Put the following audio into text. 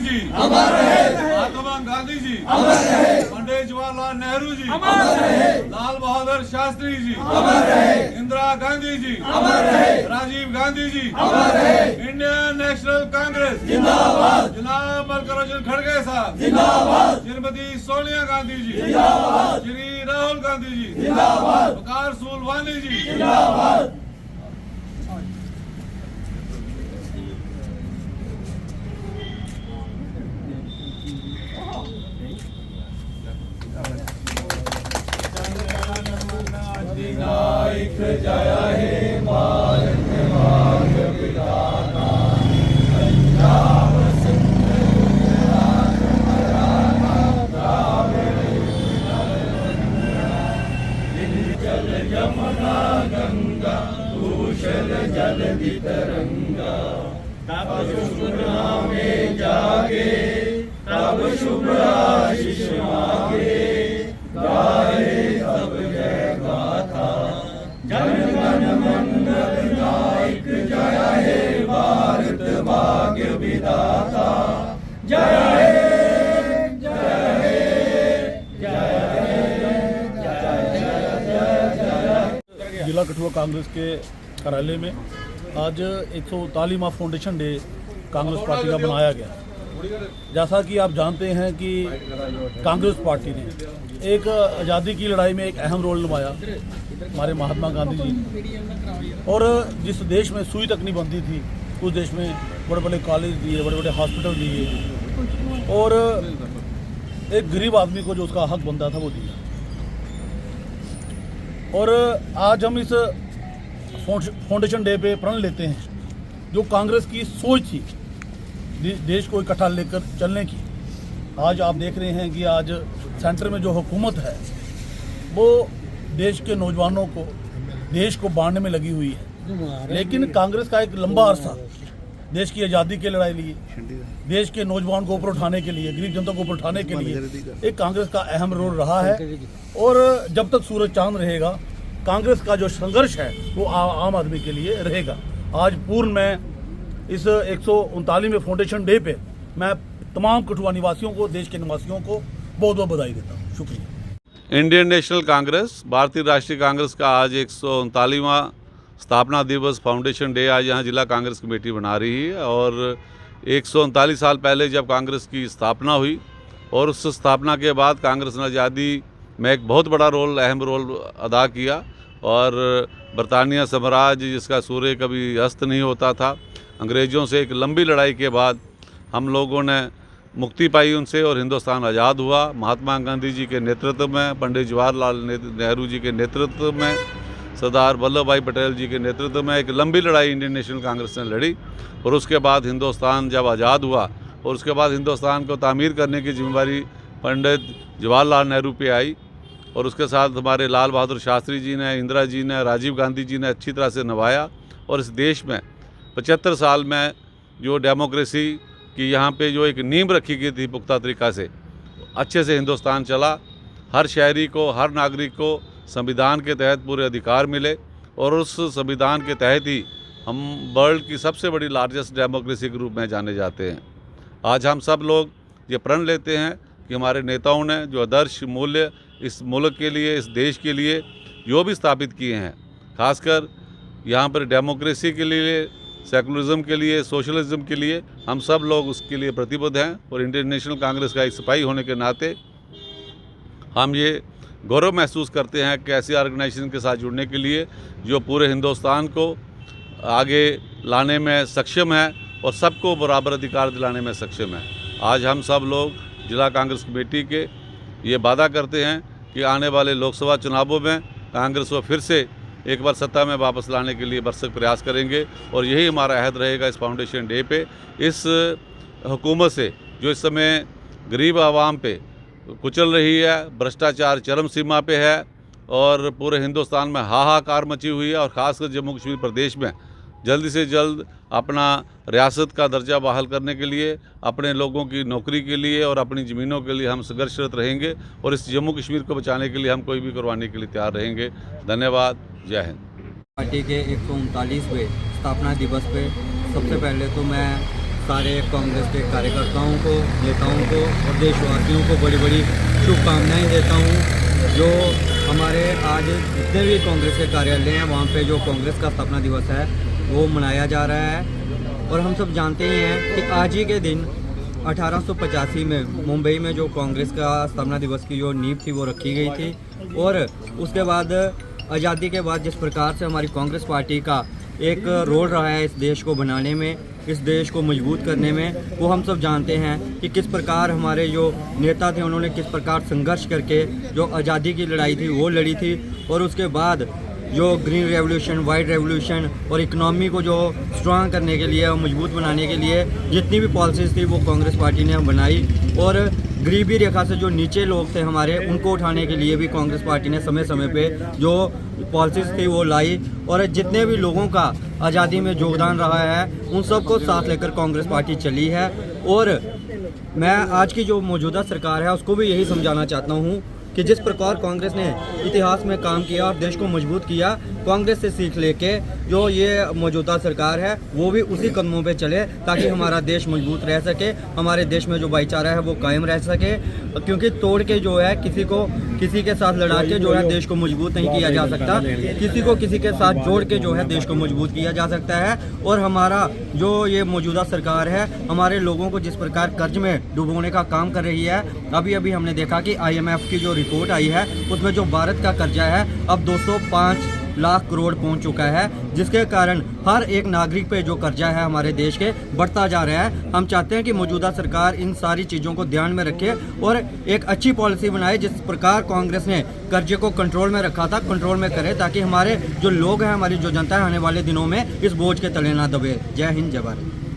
जी अमर रहे, महात्मा गांधी जी अमर रहे, पंडित जवाहरलाल नेहरू जी अमर रहे, लाल बहादुर शास्त्री जी अमर रहे, इंदिरा गांधी जी अमर रहे, राजीव गांधी जी अमर रहे, इंडियन नेशनल कांग्रेस जिंदाबाद, जनाब मल्लिकार्जुन खड़गे साहब जिंदाबाद, श्रीमती सोनिया गांधी जी जिंदाबाद, श्री राहुल गांधी जी जिंदाबाद, वकार सुलवानी जी जिंदाबाद। अधिनायक जय हे भारत भाग्य विधाता, पंजाब सिंध गुजरात मराठा द्राविड़ जल यमुना गंगा भूषण जल तरंगा। तब शुभ नामे जागे, तब शुभ आशीष मांगे, गाए तब जय गाथा। जन गण मंगल नायक जय हे भारत भाग्य विधाता, जय हे जय हे जय हे जय जय। जिला कठुआ कांग्रेस के कार्यालय में आज 139वां फाउंडेशन डे कांग्रेस पार्टी का मनाया गया। जैसा कि आप जानते हैं कि कांग्रेस पार्टी ने एक आज़ादी की लड़ाई में एक अहम रोल निभाया, हमारे महात्मा गांधी जी ने। और जिस देश में सुई तक नहीं बनती थी, उस देश में बड़े बड़े कॉलेज दिए, बड़े बड़े हॉस्पिटल दिए, और एक गरीब आदमी को जो उसका हक बनता था वो दिया। और आज हम इस फाउंडेशन डे पे प्रण लेते हैं जो कांग्रेस की सोच थी देश को इकट्ठा लेकर चलने की। आज आप देख रहे हैं कि आज सेंटर में जो हुकूमत है वो देश के नौजवानों को, देश को बांटने में लगी हुई है। लेकिन कांग्रेस का एक लंबा अरसा देश की आज़ादी की लड़ाई लिए, देश के नौजवान को ऊपर उठाने के लिए, गरीब जनता को ऊपर उठाने के लिए एक कांग्रेस का अहम रोल रहा है। और जब तक सूरज चांद रहेगा, कांग्रेस का जो संघर्ष है वो आम आदमी के लिए रहेगा। आज पूर्ण में इस 139वें फाउंडेशन डे पे मैं तमाम कठुआ निवासियों को, देश के निवासियों को बहुत बहुत बधाई देता हूँ। शुक्रिया। इंडियन नेशनल कांग्रेस, भारतीय राष्ट्रीय कांग्रेस का आज 139वां स्थापना दिवस फाउंडेशन डे आज यहाँ जिला कांग्रेस कमेटी बना रही है। और 139 साल पहले जब कांग्रेस की स्थापना हुई और उस स्थापना के बाद कांग्रेस ने आज़ादी में एक बहुत बड़ा रोल, अहम रोल अदा किया। और बरतानिया साम्राज्य जिसका सूर्य कभी अस्त नहीं होता था, अंग्रेज़ों से एक लंबी लड़ाई के बाद हम लोगों ने मुक्ति पाई उनसे और हिंदुस्तान आज़ाद हुआ। महात्मा गांधी जी के नेतृत्व में, पंडित जवाहरलाल नेहरू जी के नेतृत्व में, सरदार वल्लभ भाई पटेल जी के नेतृत्व में एक लंबी लड़ाई इंडियन नेशनल कांग्रेस ने लड़ी। और उसके बाद हिंदुस्तान जब आज़ाद हुआ और उसके बाद हिंदुस्तान को तामीर करने की जिम्मेदारी पंडित जवाहरलाल नेहरू पे आई। और उसके साथ हमारे लाल बहादुर शास्त्री जी ने, इंदिरा जी ने, राजीव गांधी जी ने अच्छी तरह से निभाया। और इस देश में 75 साल में जो डेमोक्रेसी की यहाँ पे जो एक नींव रखी गई थी पुख्ता तरीक़ा से, अच्छे से हिंदुस्तान चला। हर शहरी को, हर नागरिक को संविधान के तहत पूरे अधिकार मिले और उस संविधान के तहत ही हम वर्ल्ड की सबसे बड़ी लार्जेस्ट डेमोक्रेसी के रूप में जाने जाते हैं। आज हम सब लोग ये प्रण लेते हैं कि हमारे नेताओं ने जो आदर्श मूल्य इस मुल्क के लिए, इस देश के लिए जो भी स्थापित किए हैं, खासकर यहाँ पर डेमोक्रेसी के लिए, सेकुलरिज्म के लिए, सोशलिज्म के लिए, हम सब लोग उसके लिए प्रतिबद्ध हैं। और इंडियन नेशनल कांग्रेस का एक सिपाही होने के नाते हम ये गौरव महसूस करते हैं कि ऐसी ऑर्गेनाइजेशन के साथ जुड़ने के लिए जो पूरे हिंदुस्तान को आगे लाने में सक्षम है और सबको बराबर अधिकार दिलाने में सक्षम है। आज हम सब लोग जिला कांग्रेस कमेटी के ये वादा करते हैं कि आने वाले लोकसभा चुनावों में कांग्रेस को फिर से एक बार सत्ता में वापस लाने के लिए भरसक प्रयास करेंगे। और यही हमारा अहद रहेगा इस फाउंडेशन डे पे। इस हुकूमत से जो इस समय गरीब आवाम पे कुचल रही है, भ्रष्टाचार चरम सीमा पे है और पूरे हिंदुस्तान में हाहाकार मची हुई है, और ख़ासकर जम्मू कश्मीर प्रदेश में जल्दी से जल्द अपना रियासत का दर्जा बहाल करने के लिए, अपने लोगों की नौकरी के लिए और अपनी ज़मीनों के लिए हम संघर्षरत रहेंगे। और इस जम्मू कश्मीर को बचाने के लिए हम कोई भी कुर्बानी के लिए तैयार रहेंगे। धन्यवाद। जय हिंद। पार्टी के 139वें स्थापना दिवस पे सबसे पहले तो मैं सारे कांग्रेस के कार्यकर्ताओं को, नेताओं को और देशवासियों को बड़ी बड़ी शुभकामनाएं देता हूं। जो हमारे आज जितने भी कांग्रेस के कार्यालय हैं वहाँ पे जो कांग्रेस का स्थापना दिवस है वो मनाया जा रहा है। और हम सब जानते ही हैं कि आज ही के दिन 1885 में मुंबई में जो कांग्रेस का स्थापना दिवस की जो नींव थी वो रखी गई थी। और उसके बाद आज़ादी के बाद जिस प्रकार से हमारी कांग्रेस पार्टी का एक रोल रहा है इस देश को बनाने में, इस देश को मजबूत करने में, वो हम सब जानते हैं कि किस प्रकार हमारे जो नेता थे उन्होंने किस प्रकार संघर्ष करके जो आज़ादी की लड़ाई थी वो लड़ी थी। और उसके बाद जो ग्रीन रेवोल्यूशन, वाइट रेवोल्यूशन और इकनॉमी को जो स्ट्रांग करने के लिए और मजबूत बनाने के लिए जितनी भी पॉलिसीज़ थी वो कांग्रेस पार्टी ने बनाई। और गरीबी रेखा से जो नीचे लोग थे हमारे, उनको उठाने के लिए भी कांग्रेस पार्टी ने समय समय पे जो पॉलिसीज़ थी वो लाई। और जितने भी लोगों का आज़ादी में योगदान रहा है उन सबको साथ लेकर कांग्रेस पार्टी चली है। और मैं आज की जो मौजूदा सरकार है उसको भी यही समझाना चाहता हूँ कि जिस प्रकार कांग्रेस ने इतिहास में काम किया और देश को मजबूत किया, कांग्रेस से सीख लेके जो ये मौजूदा सरकार है वो भी उसी कदमों पे चले ताकि हमारा देश मजबूत रह सके, हमारे देश में जो भाईचारा है वो कायम रह सके। क्योंकि तोड़ के जो है किसी के साथ लड़ा के जो है देश को मजबूत नहीं किया जा सकता, किसी को किसी के साथ जोड़ के जो है देश को मजबूत किया जा सकता है। और हमारा जो ये मौजूदा सरकार है हमारे लोगों को जिस प्रकार कर्ज में डुबोने का काम कर रही है, अभी अभी हमने देखा कि IMF की जो रिपोर्ट आई है उसमें जो भारत का कर्जा है अब 205 लाख करोड़ पहुंच चुका है, जिसके कारण हर एक नागरिक पे जो कर्जा है हमारे देश के बढ़ता जा रहा है। हम चाहते हैं कि मौजूदा सरकार इन सारी चीज़ों को ध्यान में रखे और एक अच्छी पॉलिसी बनाए जिस प्रकार कांग्रेस ने कर्जे को कंट्रोल में रखा था कंट्रोल में करे, ताकि हमारे जो लोग हैं, हमारी जो जनता है आने वाले दिनों में इस बोझ के तले ना दबे। जय हिंद, जय भारत।